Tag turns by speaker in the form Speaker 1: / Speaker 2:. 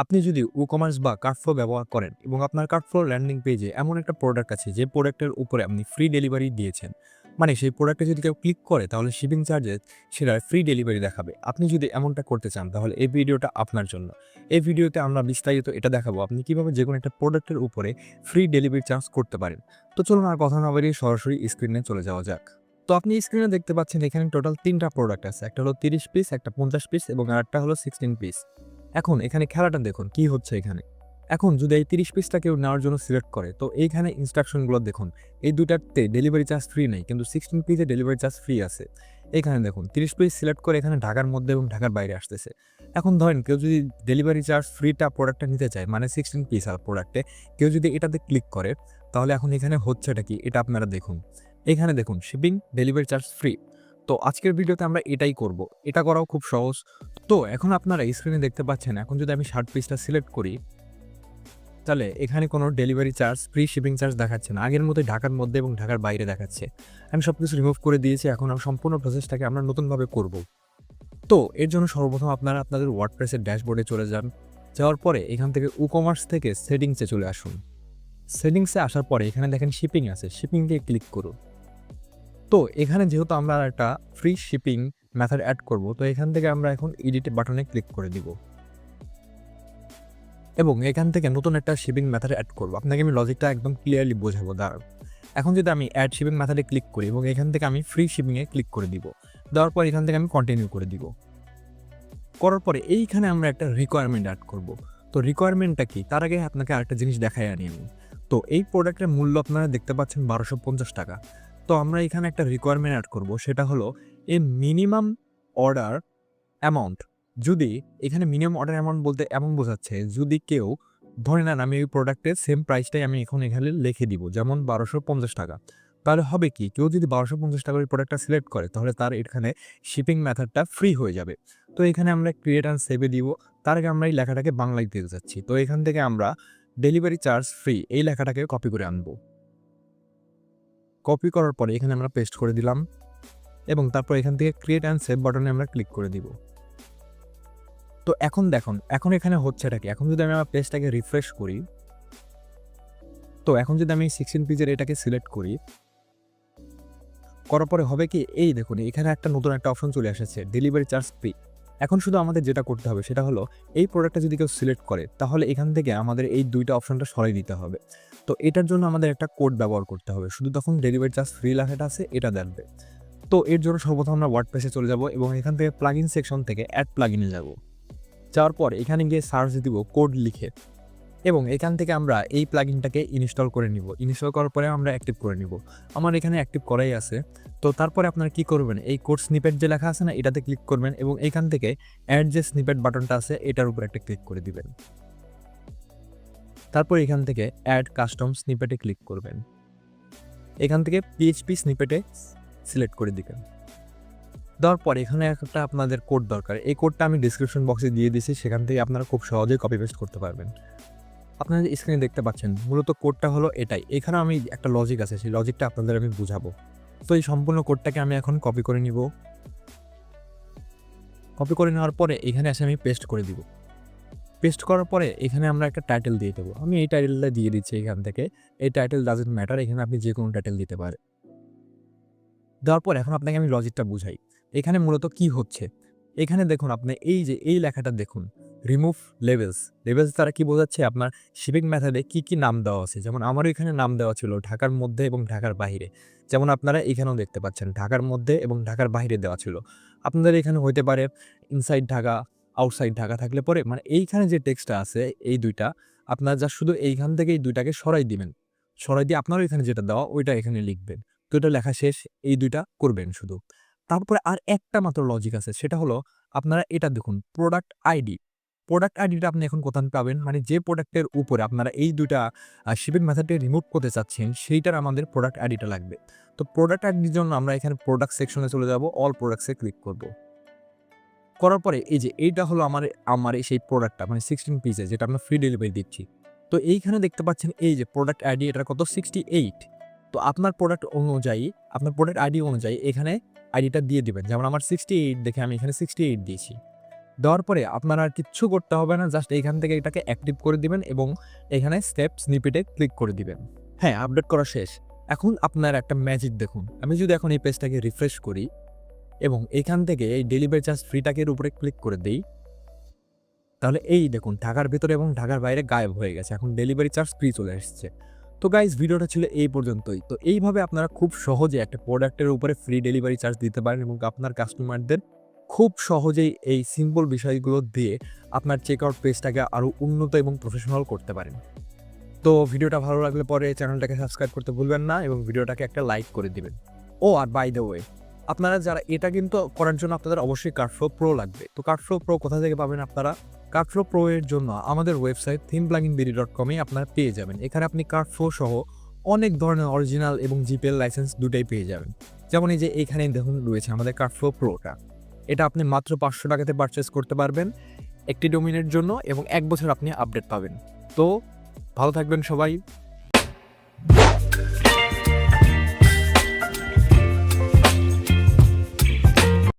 Speaker 1: আপনি যদি ই-কমার্স বা কার্টফ্লো ব্যবহার করেন এবং আপনার কার্টফ্লো ল্যান্ডিং পেজে এমন একটা প্রোডাক্ট আছে যে প্রোডাক্টের উপরে আপনি ফ্রি ডেলিভারি দিয়েছেন, মানে সেই প্রোডাক্টে যদি কেউ ক্লিক করে তাহলে শিপিং চার্জেস সেটা ফ্রি ডেলিভারি দেখাবে। আপনি যদি এমনটা করতে চান তাহলে এই ভিডিওটা আপনার জন্য। এই ভিডিওতে আমরা বিস্তারিত এটা দেখাবো আপনি কিভাবে যেকোনো একটা প্রোডাক্টের উপরে ফ্রি ডেলিভারি চার্জ করতে পারেন। তো চলুন আর কথা না বাড়িয়ে সরাসরি স্ক্রিনে চলে যাওয়া যাক। তো আপনি স্ক্রিনে দেখতে পাচ্ছেন এখানে টোটাল ৩টা প্রোডাক্ট আছে। একটা হলো ৩০ পিস, একটা ৫০ পিস এবং আরেকটা হলো 16 পিস। এখন এখানে খেলাটা দেখুন কি হচ্ছে এখানে। এখন যদি এই ৩০ পিসটা কেউ নেওয়ার জন্য সিলেক্ট করে তো এইখানে ইনস্ট্রাকশনগুলো দেখুন। এই ২টাতে ডেলিভারি চার্জ ফ্রি নেই কিন্তু 16 পিসে ডেলিভারি চার্জ ফ্রি আছে। এখানে দেখুন ৩০ পিস সিলেক্ট করে এখানে ঢাকার মধ্যে এবং ঢাকার বাইরে আসতেছে। এখন ধরেন কেউ যদি ডেলিভারি চার্জ ফ্রিটা প্রোডাক্টটা নিতে চায় মানে 16 পিস আর প্রোডাক্টে কেউ যদি এটাতে ক্লিক করে তাহলে এখন এখানে হচ্ছেটা কি এটা আপনারা দেখুন। এখানে দেখুন শিপিং ডেলিভারি চার্জ ফ্রি। তো আজকের ভিডিওতে আমরা এটাই করব। এটা করাও খুব সহজ। তো এখন আপনারা স্ক্রিনে দেখতে পাচ্ছেন এখন যদি আমি ৬০ পিসটা সিলেক্ট করি, তাহলে এখানে কোনো delivery charge, free shipping charge দেখাচ্ছে না। আগের মতোই ঢাকার মধ্যে এবং ঢাকার বাইরে দেখাচ্ছে। আমি সবকিছু রিমুভ করে দিয়েছি। এখন সম্পূর্ণ প্রসেসটাকে আমরা নতুনভাবে করব। তো এর জন্য সর্বপ্রথম আপনারা আপনাদের ওয়ার্ডপ্রেসের ড্যাশবোর্ডে চলে যান। যাওয়ার পরে এখান থেকে ই-কমার্স থেকে সেটিংসে চলে আসুন। সেটিংসে আসার পরে এখানে দেখেন শিপিং আছে। শিপিং দিয়ে ক্লিক করুন। তো এখানে যেহেতু আমরা একটা ফ্রি শিপিং মেথড অ্যাড করব, তো এখান থেকে আমরা এখন এডিট বাটনে ক্লিক করে দিব এবং এখান থেকে নতুন একটা শিপিং মেথড অ্যাড করব। আপনাকে আমি লজিকটা একদম ক্লিয়ারলি বোঝাবো, দাঁড়ান। এখন যদি আমি অ্যাড শিপিং মেথডে ক্লিক করি এবং এখান থেকে আমি ফ্রি শিপিংয়ে ক্লিক করে দিব। দেওয়ার পর এখান থেকে আমি কন্টিনিউ করে দিব। করার পরে এইখানে আমরা একটা রিকোয়ারমেন্ট অ্যাড করব। তো রিকোয়ারমেন্টটা কি? তার আগে আপনাকে আরেকটা জিনিস দেখাই আনি আমি। তো এই প্রোডাক্টের মূল্য আপনারা দেখতে পাচ্ছেন ৳১২৫০। তো আমরা এখানে একটা রিকোয়ারমেন্ট অ্যাড করব, সেটা হলো এ মিনিমাম অর্ডার অ্যামাউন্ট। যদি এখানে মিনিমাম অর্ডার অ্যামাউন্ট বলতে এমন বোঝাচ্ছে যদি কেউ ধরে নেন আমি ওই প্রোডাক্টের সেম প্রাইসটাই আমি এখন এখানে লিখে দিব, যেমন ৳১২৫০। তাহলে হবে কি? কেউ যদি ৳১২৫০ ওই প্রোডাক্টটা সিলেক্ট করে তাহলে তার এখানে শিপিং মেথডটা ফ্রি হয়ে যাবে। তো এখানে আমরা ক্রিয়েট অ্যান্ড সেভে দিব। তার আগে আমরা এই লেখাটাকে বাংলায় দিতে যাচ্ছি। তো এখান থেকে আমরা ডেলিভারি চার্জ ফ্রি এই লেখাটাকে কপি করে আনবো। কপি করার পরে এখানে আমরা পেস্ট করে দিলাম এবং তারপর এখান থেকে ক্রিয়েট অ্যান্ড সেভ বাটনে আমরা ক্লিক করে দিব। তো এখন দেখুন, এখন এখানে হচ্ছেটা কি? এখন যদি আমি আমার পেজটাকে রিফ্রেশ করি, তো এখন যদি আমি 16 পিসের এটাকে সিলেক্ট করি, করার পরে হবে কি? এই দেখুন এখানে একটা নতুন একটা অপশন চলে এসেছে, ডেলিভারি চার্জ ফ্রি। এখন শুধু আমাদের যেটা করতে হবে সেটা হলো এই প্রোডাক্টটা যদি কেউ সিলেক্ট করে তাহলে এখান থেকে আমাদের এই ২টা অপশনটা সরাই দিতে হবে। তো এটার জন্য আমাদের একটা কোড ব্যবহার করতে হবে। শুধু তখন ডেলিভারি চার্জ ফ্রি লেখাটা আছে এটা দেখবে। তো এর জন্য সর্বপ্রথম আমরা ওয়ার্ডপ্রেসে চলে যাব এবং এখান থেকে প্লাগইন সেকশন থেকে অ্যাড প্লাগইনে যাব। যাওয়ার পর এখানে গিয়ে সার্চ দিব কোড লিখে এবং এখান থেকে আমরা এই প্লাগইনটাকে ইনস্টল করে নিব। ইনস্টল করার পরে আমরা অ্যাক্টিভ করে নিব। আমার এখানে অ্যাক্টিভ করাই আছে। তো তারপরে আপনারা কি করবেন? এই কোড স্নিপেট যে লেখা আছে না এটাতে ক্লিক করবেন এবং এখান থেকে অ্যাড যে স্নিপেট বাটনটা আছে এটার উপর একটা ক্লিক করে দিবেন। তারপর এখান থেকে অ্যাড কাস্টম স্নিপেটে ক্লিক করবেন। এখান থেকে PHP স্নিপেটে সিলেক্ট করে দিবেন। দেওয়ার পর এখানে একটা আপনাদের কোড দরকার। এই কোডটা আমি ডেসক্রিপশন বক্সে দিয়ে দিয়েছি, সেখান থেকে আপনারা খুব সহজেই কপি পেস্ট করতে পারবেন। আপনারা স্ক্রিনে দেখতে পাচ্ছেন মূলত কোডটা হলো এটাই। এখানে আমি একটা লজিক আছে, সেই লজিকটা আপনাদের আমি বুঝাবো। তো এই সম্পূর্ণ কোডটাকে আমি এখন কপি করে নিব। কপি করে নেওয়ার পরে এখানে এসে আমি পেস্ট করে দিব। পেস্ট করার পরে এখানে আমরা একটা টাইটেল দিয়ে দেবো। আমি এই টাইটেলটা দিয়ে দিচ্ছি এখান থেকে। এই টাইটেল ডাজন্ট ম্যাটার, এখানে আপনি যেকোনো টাইটেল দিতে পারেন। দেওয়ার পর এখন আপনাকে আমি লজিকটা বুঝাই। এখানে মূলত কি হচ্ছে? এখানে দেখুন আপনি এই যে এই লেখাটা দেখুন, রিমুভ লেবেলস। লেবেলস দ্বারা কি বোঝাচ্ছে? আপনার শিপিং মেথডে কি নাম দেওয়া আছে। যেমন আমারও এখানে নাম দেওয়া ছিল ঢাকার মধ্যে এবং ঢাকার বাহিরে। যেমন আপনারা এখানেও দেখতে পাচ্ছেন ঢাকার মধ্যে এবং ঢাকার বাহিরে দেওয়া ছিল। আপনাদের এখানে হইতে পারে ইনসাইড ঢাকা, আউটসাইড ঢাকা থাকলে পরে মানে এইখানে যে টেক্সটটা আছে এই ২ টা আপনারা জাস্ট শুধু এইখান থেকে এই ২ টাকে সরাই দিবেন। সরাই দিয়ে আপনারও এখানে যেটা দেওয়া ওইটা এখানে লিখবেন। তো এটা লেখা শেষ, এই ২ টা করবেন শুধু। তারপরে আর একটা মাত্র লজিক আছে, সেটা হলো আপনারা এটা দেখুন প্রোডাক্ট আইডি। প্রোডাক্ট আইডিটা আপনি এখন কোথায় পাবেন? মানে যে প্রোডাক্টের উপরে আপনারা এই ২ টা শিপিং মেথডটা রিমুভ করতে চাচ্ছেন সেইটার আমাদের প্রোডাক্ট আইডিটা লাগবে। তো প্রোডাক্ট আইডির জন্য আমরা এখানে প্রোডাক্ট সেকশনে চলে যাব, অল প্রোডাক্টস এ ক্লিক করব। করার পরে এই যে এইটা হলো আমার এই সেই প্রোডাক্টটা মানে 16 পিসের যেটা আমরা ফ্রি ডেলিভারি দিচ্ছি। তো এইখানে দেখতে পাচ্ছেন এই যে প্রোডাক্ট আইডি এটার কত 68। তো আপনার প্রোডাক্ট অনুযায়ী আপনার প্রোডাক্ট আইডি অনুযায়ী এখানে আইডিটা দিয়ে দিবেন। যেমন আমার 68 দেখে আমি এখানে 68 দিয়েছি। দেওয়ার পরে আপনার আর কিচ্ছু করতে হবে না, জাস্ট এইখান থেকে এটাকে অ্যাক্টিভ করে দিবেন এবং এখানে স্টেপ স্নিপেটে ক্লিক করে দিবেন। হ্যাঁ, আপডেট করা শেষ। এখন আপনার একটা ম্যাজিক দেখুন। আমি যদি এখন এই পেজটাকে রিফ্রেশ করি এবং এখান থেকে এই ডেলিভারি চার্জ ফ্রি টাকের উপরে ক্লিক করে দেই, তাহলে এই দেখুন ঢাকার ভেতরে এবং ঢাকার বাইরে গায়েব হয়ে গেছে। এখন ডেলিভারি চার্জ ফ্রি চলে এসেছে। তো গাইস, ভিডিওটা ছিল এই পর্যন্তই। তো এইভাবে আপনারা খুব সহজে একটা প্রোডাক্টের উপরে ফ্রি ডেলিভারি চার্জ দিতে পারেন এবং আপনার কাস্টমারদের খুব সহজেই এই সিম্পল বিষয়গুলো দিয়ে আপনার চেকআউট পেজটাকে আরও উন্নত এবং প্রফেশনাল করতে পারেন। তো ভিডিওটা ভালো লাগলে পরে চ্যানেলটাকে সাবস্ক্রাইব করতে ভুলবেন না এবং ভিডিওটাকে একটা লাইক করে দিবেন। ও আর বাই দ্য ওয়ে, আপনারা যারা এটা কিন্তু করার জন্য আপনাদের অবশ্যই কার্ডফ্লো প্রো লাগবে। তো কার্ডফ্লো প্রো কোথা থেকে পাবেন আপনারা? কার্ডফ্লো প্রো এর জন্য আমাদের ওয়েবসাইট thimeplugin.com এ আপনারা পেয়ে যাবেন। এখানে আপনি কার্ডফ্লো সহ অনেক ধরনের অরিজিনাল এবং জিপিএল লাইসেন্স দুটাই পেয়ে যাবেন। যেমন এই যে এইখানে দেখুন রয়েছে আমাদের কার্ডফ্লো প্রোটা। এটা আপনি মাত্র 500 টাকাতে পারচেজ করতে পারবেন একটি ডোমেইনের জন্য এবং 1 বছর আপনি আপডেট পাবেন। তো ভালো থাকবেন সবাই।